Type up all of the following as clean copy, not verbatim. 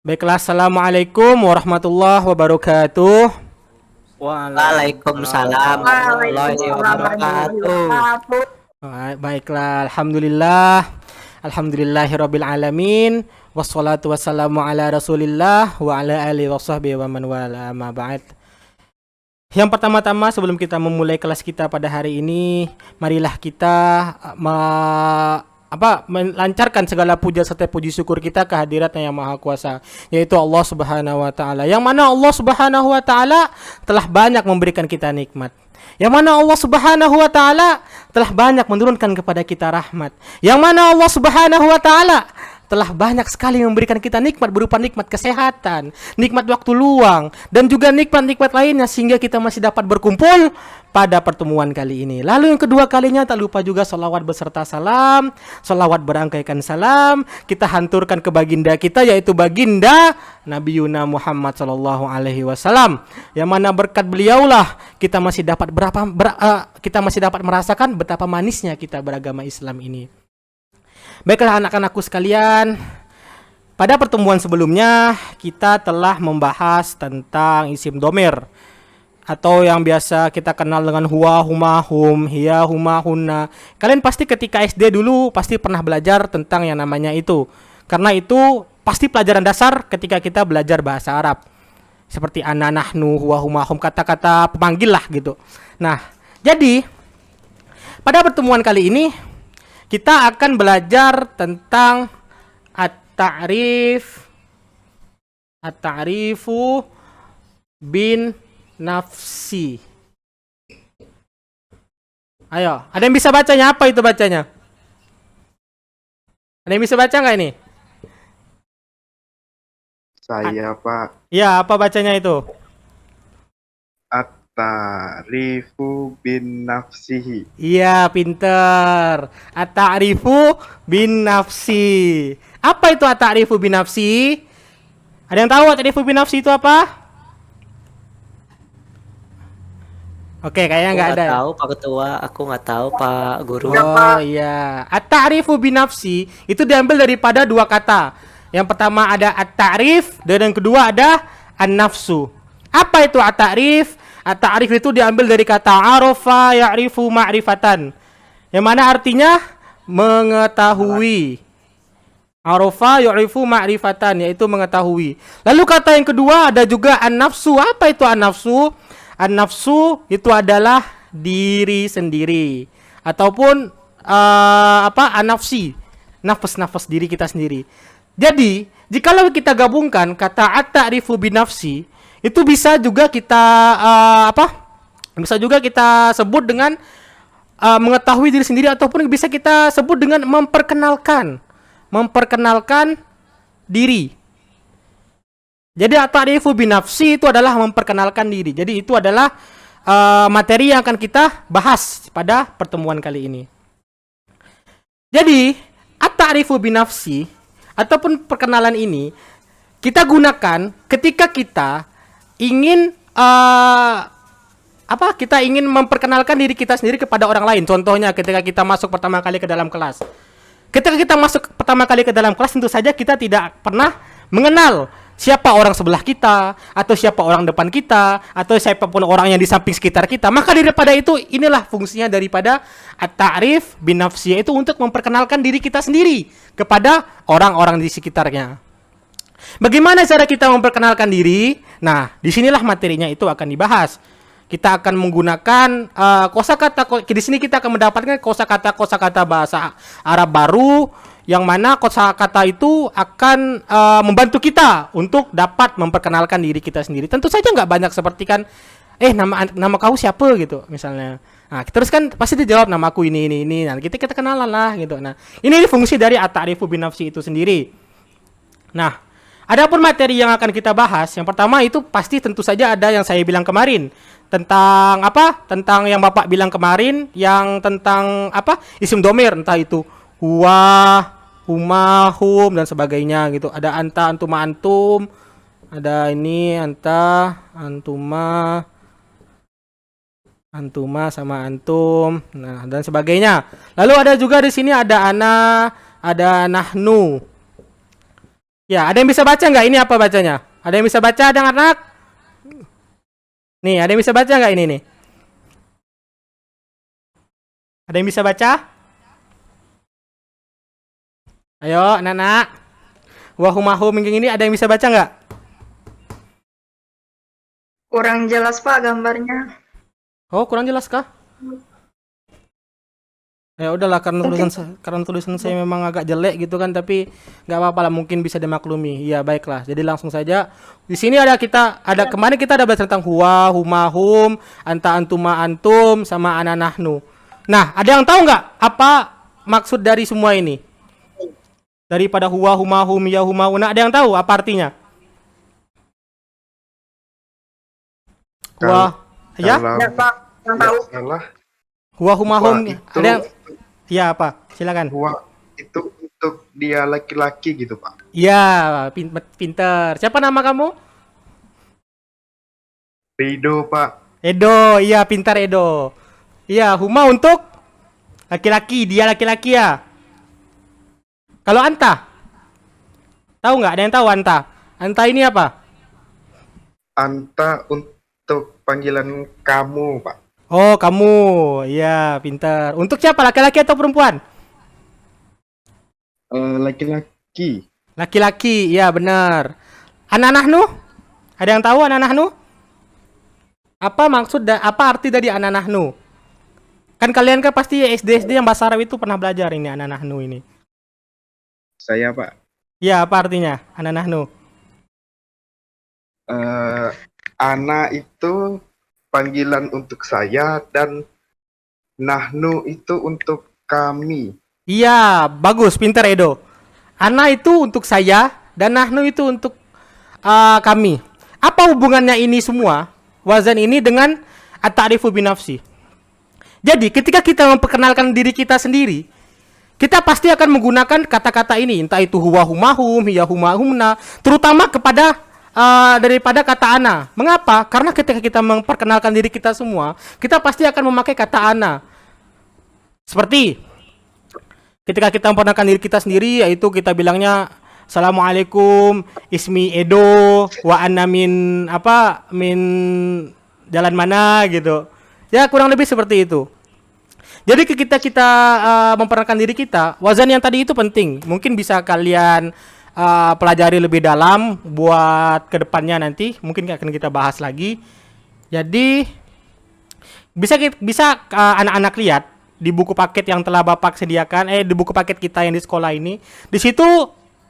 Baiklah, assalamualaikum warahmatullahi wabarakatuh. Waalaikumsalam warahmatullahi Waalaikumsalam wabarakatuh. Baiklah, alhamdulillah, alhamdulillahirabbil alamin, wassalatu wassalamu ala Rasulillah wa ala alihi washabbihi wa man wala, amma ba'd. Yang pertama-tama sebelum kita memulai kelas kita pada hari ini, marilah kita melancarkan segala puja serta puji syukur kita kehadiratnya yang maha kuasa, yaitu Allah Subhanahu wa taala. Yang mana Allah Subhanahu wa taala telah banyak memberikan kita nikmat. Yang mana Allah Subhanahu wa taala telah banyak menurunkan kepada kita rahmat. Yang mana Allah Subhanahu wa taala telah banyak sekali memberikan kita nikmat berupa nikmat kesehatan, nikmat waktu luang, dan juga nikmat-nikmat lainnya sehingga kita masih dapat berkumpul pada pertemuan kali ini. Lalu yang kedua kalinya tak lupa juga salawat beserta salam, salawat berangkaikan salam kita hanturkan ke baginda kita, yaitu baginda Nabi Yuna Muhammad sallallahu alaihi wasallam. Yang mana berkat beliaulah kita masih dapat merasakan betapa manisnya kita beragama Islam ini. Baiklah anak-anakku sekalian, pada pertemuan sebelumnya kita telah membahas tentang isim domir atau yang biasa kita kenal dengan huwa, huma, hum, hiya, huma, hunna. Kalian pasti ketika SD dulu pasti pernah belajar tentang yang namanya itu. Karena itu pasti pelajaran dasar ketika kita belajar bahasa Arab. Seperti ana, nahnu, huwa, huma, hum, kata-kata pemanggil lah gitu. Nah, jadi pada pertemuan kali ini kita akan belajar tentang at-ta'rifu bin nafsi. Ayo, ada yang bisa bacanya? Apa itu bacanya? Ada yang bisa baca nggak ini? Saya Pak. Ya, apa bacanya itu? At-ta'rifu bin nafsihi. Iya, pinter. At-ta'rifu bin nafsi. Apa itu at-ta'rifu bin nafsi? Ada yang tahu at-ta'rifu bin nafsi itu apa? Oke, kayaknya nggak ada. Tahu Pak Ketua, aku nggak tahu Pak Guru. Oh iya, at-ta'rifu bin nafsi itu diambil daripada dua kata. Yang pertama ada at-ta'rif dan yang kedua ada an-nafsu. Apa itu at-ta'rif? At-ta'rif itu diambil dari kata arafa ya'rifu ma'rifatan, yang mana artinya mengetahui. Arafa ya'rifu ma'rifatan, yaitu mengetahui. Lalu kata yang kedua ada juga an-nafsu. Apa itu an-nafsu? An-nafsu itu adalah diri sendiri ataupun an-nafsi, nafas diri kita sendiri. Jadi, jikalau kita gabungkan kata at-ta'rifu binafsi, itu bisa juga kita sebut dengan mengetahui diri sendiri, ataupun bisa kita sebut dengan memperkenalkan diri. Jadi at-ta'rifu binafsi itu adalah memperkenalkan diri. Jadi itu adalah materi yang akan kita bahas pada pertemuan kali ini. Jadi at-ta'rifu binafsi ataupun perkenalan ini kita gunakan ketika kita ingin kita ingin memperkenalkan diri kita sendiri kepada orang lain. Contohnya ketika kita masuk pertama kali ke dalam kelas. Ketika kita masuk pertama kali ke dalam kelas, tentu saja kita tidak pernah mengenal siapa orang sebelah kita, atau siapa orang depan kita, atau siapapun orang yang di samping sekitar kita. Maka daripada itu, inilah fungsinya daripada at-ta'rif bin nafsi, itu untuk memperkenalkan diri kita sendiri kepada orang-orang di sekitarnya. Bagaimana cara kita memperkenalkan diri? Nah, disinilah materinya itu akan dibahas. Kita akan menggunakan kosakata. Di sini kita akan mendapatkan kosakata bahasa Arab baru, yang mana kosakata itu akan membantu kita untuk dapat memperkenalkan diri kita sendiri. Tentu saja nggak banyak seperti kan, nama kau siapa gitu misalnya. Nah, terus kan pasti dijawab nama aku ini. Nah, kita kenalan lah gitu. Nah, ini fungsi dari at-ta'rifu bin nafsi itu sendiri. Nah, adapun materi yang akan kita bahas, yang pertama itu pasti tentu saja ada yang saya bilang kemarin tentang tentang yang Bapak bilang kemarin, yang tentang isim domir, entah itu huwa, huma, hum dan sebagainya gitu. Ada anta, antuma, antum, ada ini anta, antuma sama antum, nah dan sebagainya. Lalu ada juga di sini ada ana, ada nahnu. Ya, ada yang bisa baca nggak? Ini apa bacanya? Ada yang bisa baca, anak-anak? Nih, ada yang bisa baca nggak ini nih? Ada yang bisa baca? Ayo, anak-anak. Wahumahum ini ada yang bisa baca nggak? Kurang jelas Pak gambarnya. Oh, kurang jelas kah? Ya udahlah, karena tulisan saya memang agak jelek gitu kan, tapi nggak apa-apa lah, mungkin bisa dimaklumi. Iya, baiklah. Jadi langsung saja. Di sini ada kemarin kita ada bahas tentang huwa, hum, anta, antuma, antum, sama ana, nahnu. Nah, ada yang tahu nggak apa maksud dari semua ini? Daripada huwa, hum, ya, una, ada yang tahu apa artinya? Huwa, ya? Kalau Ya Pak, yang tahu. nggak salah, Huwa, hum, Wah, itu ada yang... Ya, apa? Silakan. wah, itu untuk dia laki-laki gitu, Pak. Ya, pinter. Siapa nama kamu? Rido, Pak. Edo, iya pintar Edo. Iya, huma untuk laki-laki, dia laki-laki ya. Kalau anta, tahu nggak? Ada yang tahu anta? Anta ini apa? Anta untuk panggilan kamu, Pak. Oh, kamu, iya pintar. Untuk siapa? Laki-laki atau perempuan? Laki-laki. Laki-laki, iya benar. Anak nahnu? Ada yang tahu anak nahnu? Apa maksud apa arti dari anak nahnu? Kan kalian kan pasti SD yang bahasa Arab itu pernah belajar ini anak nahnu ini. Saya, Pak. Iya, apa artinya anak nahnu? Ana itu panggilan untuk saya dan nahnu itu untuk kami. Iya, bagus, pintar Edo. Ana itu untuk saya dan nahnu itu untuk kami. Apa hubungannya ini semua? Wazan ini dengan at-ta'rifu binafsi. Jadi, ketika kita memperkenalkan diri kita sendiri, kita pasti akan menggunakan kata-kata ini, entah itu huwa humahum, hiya humahumna, terutama kepada daripada kata ana. Mengapa? Karena ketika kita memperkenalkan diri kita semua, kita pasti akan memakai kata ana. Seperti ketika kita memperkenalkan diri kita sendiri, yaitu kita bilangnya Assalamualaikum, ismi Edo, wa anna min jalan mana gitu. Ya kurang lebih seperti itu. Jadi kita memperkenalkan diri kita, wazan yang tadi itu penting. Mungkin bisa kalian pelajari lebih dalam buat kedepannya nanti. Mungkin akan kita bahas lagi. Jadi bisa anak-anak lihat di buku paket yang telah Bapak sediakan, di buku paket kita yang di sekolah ini. Di situ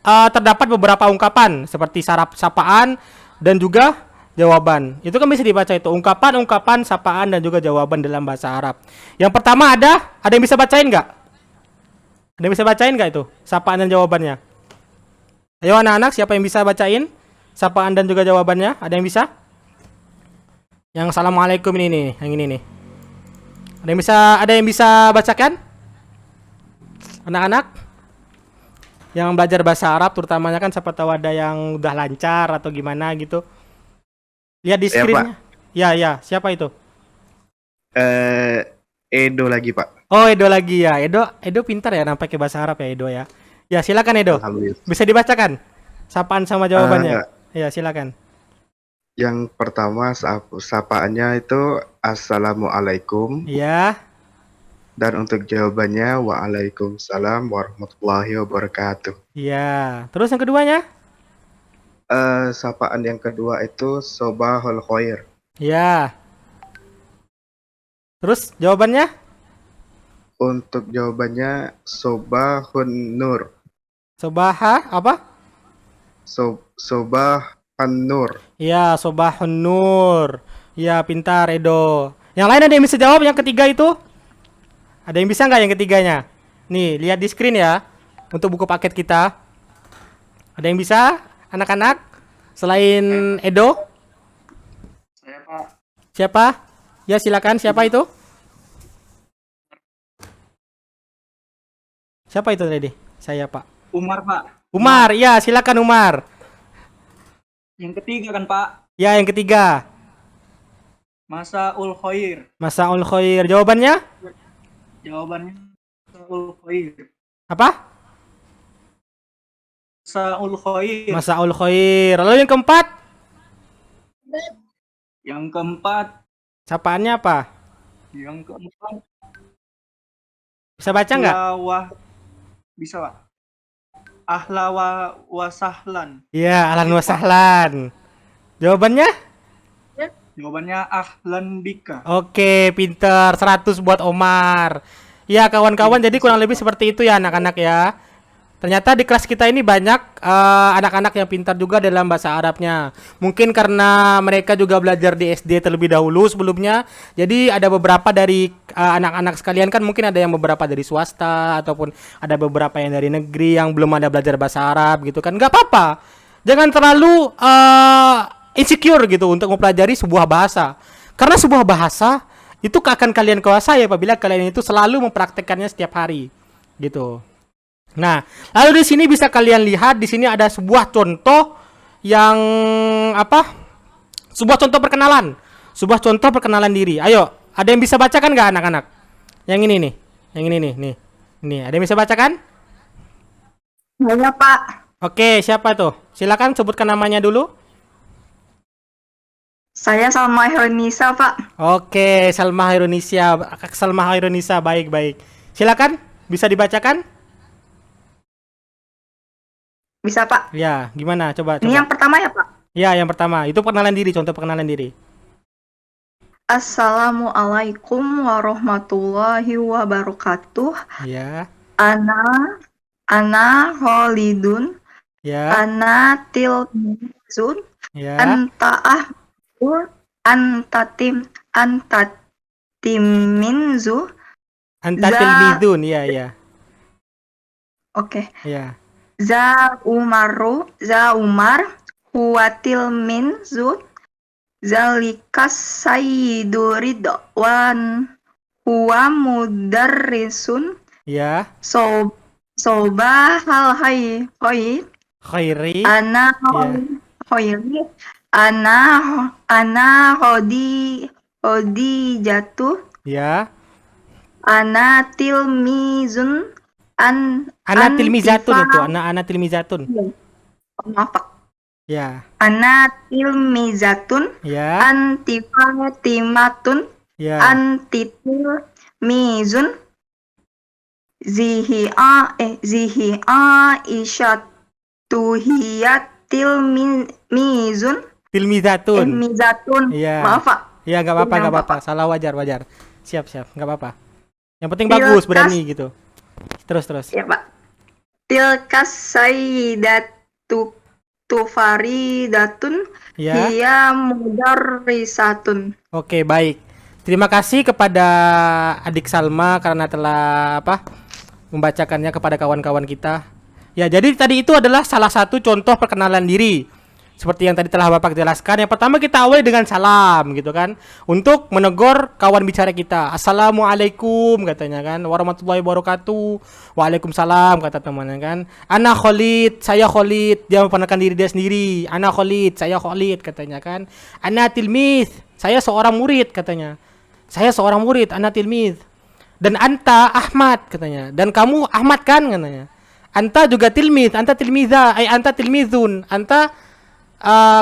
terdapat beberapa ungkapan seperti sapaan dan juga jawaban. Itu kan bisa dibaca itu, ungkapan, sapaan dan juga jawaban dalam bahasa Arab. Yang pertama ada yang bisa bacain nggak? Ada yang bisa bacain nggak itu? Sapaan dan jawabannya. Ayo anak-anak, siapa yang bisa bacain sapaan dan juga jawabannya? Ada yang bisa? Yang Assalamualaikum ini nih, yang ini nih. Ada yang bisa bacakan? Anak-anak yang belajar bahasa Arab terutamanya kan, siapa tahu ada yang udah lancar atau gimana gitu. Lihat di screen-nya. Ya, siapa itu? Edo lagi, Pak. Oh, Edo lagi ya. Edo pintar ya nampaknya bahasa Arab ya, Edo ya. Ya, silakan Edo. Alhamdulillah. Bisa dibacakan sapaan sama jawabannya. Enggak. Ya, silakan. Yang pertama sapaannya itu Assalamualaikum. Iya. Dan untuk jawabannya Waalaikumsalam warahmatullahi wabarakatuh. Iya. Terus yang keduanya? Sapaan yang kedua itu Sobahul Khair. Iya. Terus jawabannya? Untuk jawabannya Sobahun Nur. Sobaha apa? Sobahan Nur. Iya, Sobahun Nur. Iya, pintar Edo. Yang lain ada yang bisa jawab yang ketiga itu? Ada yang bisa nggak yang ketiganya? Nih, lihat di screen ya. Untuk buku paket kita. Ada yang bisa? Anak-anak? Selain Edo? Saya Pak. Siapa? Ya, silakan. Siapa itu? Siapa itu tadi? Saya, Pak. Umar Pak. Umar, ya, silakan Umar. Yang ketiga kan Pak. Ya, yang ketiga. Masaul Khair. Masaul Khair. Jawabannya? Jawabannya Masaul Khair. Apa? Masaul khair. Masaul khair. Lalu yang keempat, Yang keempat, sapaannya apa? Bisa baca nggak? Lawah. Bisa, Pak. Ahla wa sahlan. Iya, ahlan wa sahlan. Jawabannya? Jawabannya ahlan bika. Oke, pinter. 100 buat Omar. Ya, kawan-kawan, jadi kurang lebih seperti itu ya anak-anak ya. Ternyata di kelas kita ini banyak anak-anak yang pintar juga dalam bahasa Arabnya. Mungkin karena mereka juga belajar di SD terlebih dahulu sebelumnya. Jadi ada beberapa dari anak-anak sekalian kan mungkin ada yang beberapa dari swasta ataupun ada beberapa yang dari negeri yang belum ada belajar bahasa Arab gitu kan. Nggak apa-apa. Jangan terlalu insecure gitu untuk mempelajari sebuah bahasa. Karena sebuah bahasa itu akan kalian kuasai apabila kalian itu selalu mempraktekkannya setiap hari gitu. Nah, lalu di sini bisa kalian lihat di sini ada sebuah contoh yang apa? Sebuah contoh perkenalan. Sebuah contoh perkenalan diri. Ayo, ada yang bisa bacakan nggak anak-anak? Yang ini nih. Yang ini nih. Nih, ada yang bisa bacakan? Saya Pak. Oke, siapa tuh? Silakan sebutkan namanya dulu. Saya Salma Heronisa Pak. Oke, Salma Hairunisa. Salma Hairunisa, baik-baik. Silakan, bisa dibacakan? Bisa Pak. Ya, gimana? Coba. Ini yang pertama ya Pak. Ya, yang pertama. Itu perkenalan diri, contoh perkenalan diri. Assalamualaikum warahmatullahi wabarakatuh. Ya. Ana Khalidun. Ya. Ana Tilmizun. Ya. Anta Ahmur. Anta Timinzu. Anta Za- tilmidun, ya. Oke. Ya. Za Umar. Huwa Tilminzu. Zalikas Sayyidu Ridwan. Huwa Mudarrisun. Ya. Soba hal hai Khairi. ana Ya. hoiri ana hodi jatuh Ya. ana tilmizun Ana tilmizatun itu, ana tilmizatun. maaf Pak. Ya. Ana tilmizatun Ya. antifatimatun Ya. antitil mizun zihi isyatuhiyatil mizun Tilmizatun. mizatun. Iya. Maaf Pak. Ya, enggak apa-apa, Nggak enggak apa-apa. apa-apa. Salah, wajar. Siap, enggak apa-apa. Yang penting bagus, berani gitu. Terus. Ya Pak. Tilkas sayyidatu tufaridatun Ya. hiya mudarrisatun. Oke, baik. Terima kasih kepada adik Salma karena telah membacakannya kepada kawan-kawan kita. Ya, jadi tadi itu adalah salah satu contoh perkenalan diri. Seperti yang tadi telah Bapak jelaskan. Yang pertama kita awali dengan salam gitu kan. Untuk menegur kawan bicara kita. Assalamualaikum katanya kan. Warahmatullahi wabarakatuh. Waalaikumsalam kata temannya kan. Ana Khalid, saya Khalid. Dia memperkenalkan diri dia sendiri. Ana Khalid, saya Khalid katanya kan. Ana tilmiz, saya seorang murid katanya. Saya seorang murid, ana tilmiz. Dan anta Ahmad katanya. Dan kamu Ahmad kan katanya. Anta juga tilmiz, anta tilmiza, anta tilmizun. Anta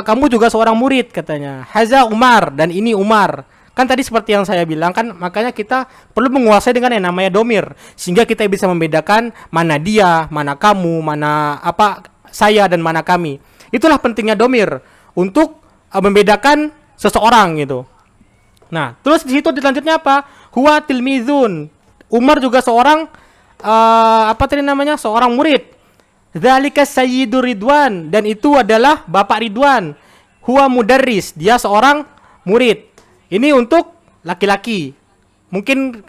kamu juga seorang murid katanya. Haza Umar, dan ini Umar. Kan tadi seperti yang saya bilang kan, makanya kita perlu menguasai dengan yang namanya domir sehingga kita bisa membedakan mana dia, mana kamu, mana saya dan mana kami. Itulah pentingnya domir untuk membedakan seseorang gitu. Nah, terus di situ selanjutnya apa? Huwa tilmizun. Umar juga seorang seorang murid. Dzalika Sayyidu Ridwan, dan itu adalah Bapak Ridwan. Huwa mudarris, dia seorang murid. Ini untuk laki-laki. Mungkin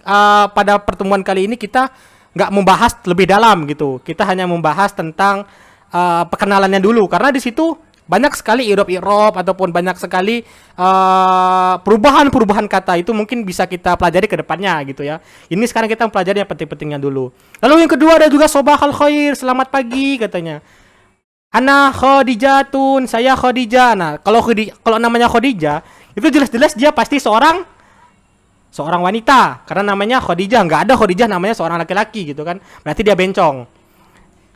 pada pertemuan kali ini kita nggak membahas lebih dalam gitu. Kita hanya membahas tentang perkenalannya dulu karena di situ banyak sekali irob ataupun banyak sekali perubahan kata itu mungkin bisa kita pelajari ke depannya gitu ya. Ini sekarang kita mempelajari yang penting-pentingnya dulu. Lalu yang kedua ada juga sobahal khair, selamat pagi katanya. Ana Khadijatun, saya Khadijah. Nah, kalau namanya Khadijah, itu jelas-jelas dia pasti seorang wanita karena namanya Khadijah. Nggak ada Khadijah namanya seorang laki-laki gitu kan. Berarti dia bencong.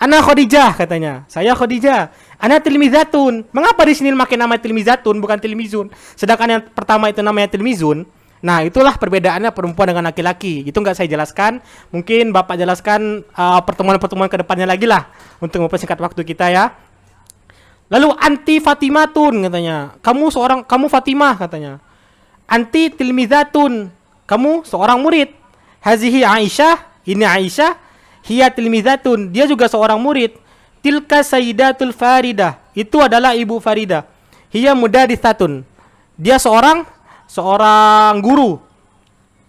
Ana Khadijah katanya. Saya Khadijah. Ana tilmizatun. Mengapa di sini pakai nama tilmizatun bukan tilmizun? Sedangkan yang pertama itu namanya tilmizun. Nah, itulah perbedaannya perempuan dengan laki-laki. Itu nggak saya jelaskan. Mungkin Bapak jelaskan pertemuan-pertemuan ke depannya lagi lah untuk mempersingkat waktu kita ya. Lalu anti Fatimatun katanya. Kamu Fatimah katanya. Anti tilmizatun. Kamu seorang murid. Hazihi Aisyah, ini Aisyah. Hiya tilmizatun, dia juga seorang murid. Tilka sayyidatul Faridah, itu adalah ibu Faridah. Hiya mudarisatun, dia seorang guru.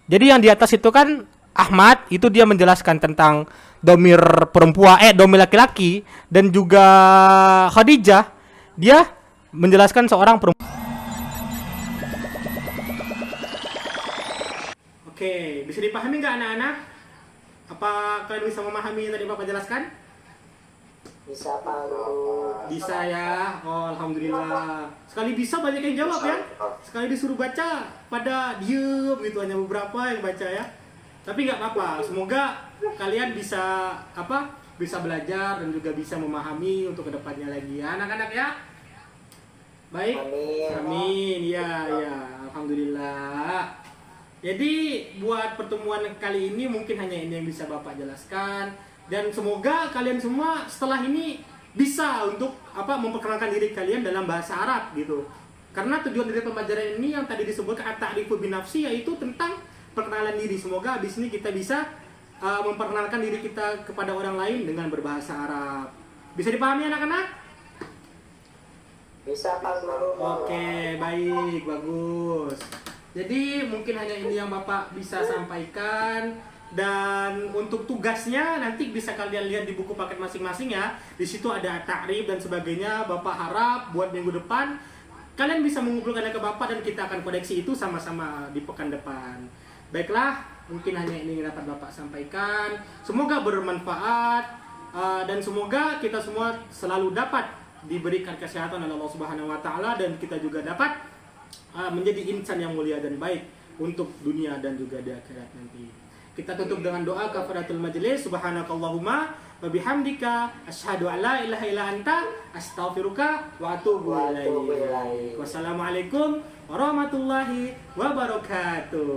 Jadi yang di atas itu kan Ahmad, itu dia menjelaskan tentang domir domir laki-laki, dan juga Khadijah, dia menjelaskan seorang perempuan. Oke, bisa dipahami nggak anak-anak? Apa kalian bisa memahami yang tadi Bapak jelaskan? Bisa Pak Guru. Bisa ya. Oh, alhamdulillah. Sekali bisa banyak yang jawab ya. Sekali disuruh baca pada diem gitu, hanya beberapa yang baca ya. Tapi nggak apa-apa. Semoga kalian bisa bisa belajar dan juga bisa memahami untuk kedepannya lagi ya, anak-anak ya. Baik. Amin. Ya, ya. Alhamdulillah. Jadi buat pertemuan kali ini mungkin hanya ini yang bisa Bapak jelaskan, dan semoga kalian semua setelah ini bisa untuk memperkenalkan diri kalian dalam bahasa Arab gitu. Karena tujuan dari pembelajaran ini yang tadi disebutkan at-ta'rifu binafsi, yaitu tentang perkenalan diri. Semoga habis ini kita bisa memperkenalkan diri kita kepada orang lain dengan berbahasa Arab. Bisa dipahami anak-anak? Bisa Pak Guru. Oke, baik, bagus. Jadi mungkin hanya ini yang Bapak bisa sampaikan, dan untuk tugasnya nanti bisa kalian lihat di buku paket masing-masing ya. Di situ ada ta'rif dan sebagainya. Bapak harap buat minggu depan kalian bisa mengumpulkannya ke Bapak dan kita akan koreksi itu sama-sama di pekan depan. Baiklah, mungkin hanya ini yang dapat Bapak sampaikan. Semoga bermanfaat dan semoga kita semua selalu dapat diberikan kesehatan oleh Allah Subhanahu wa taala, dan kita juga dapat menjadi insan yang mulia dan baik untuk dunia dan juga di akhirat nanti. Kita tutup dengan doa kafaratul majlis. Subhanakallahumma wa bihamdika asyhadu an la ilaha illa anta astaghfiruka wa atubu ilaik. Wassalamualaikum warahmatullahi wabarakatuh.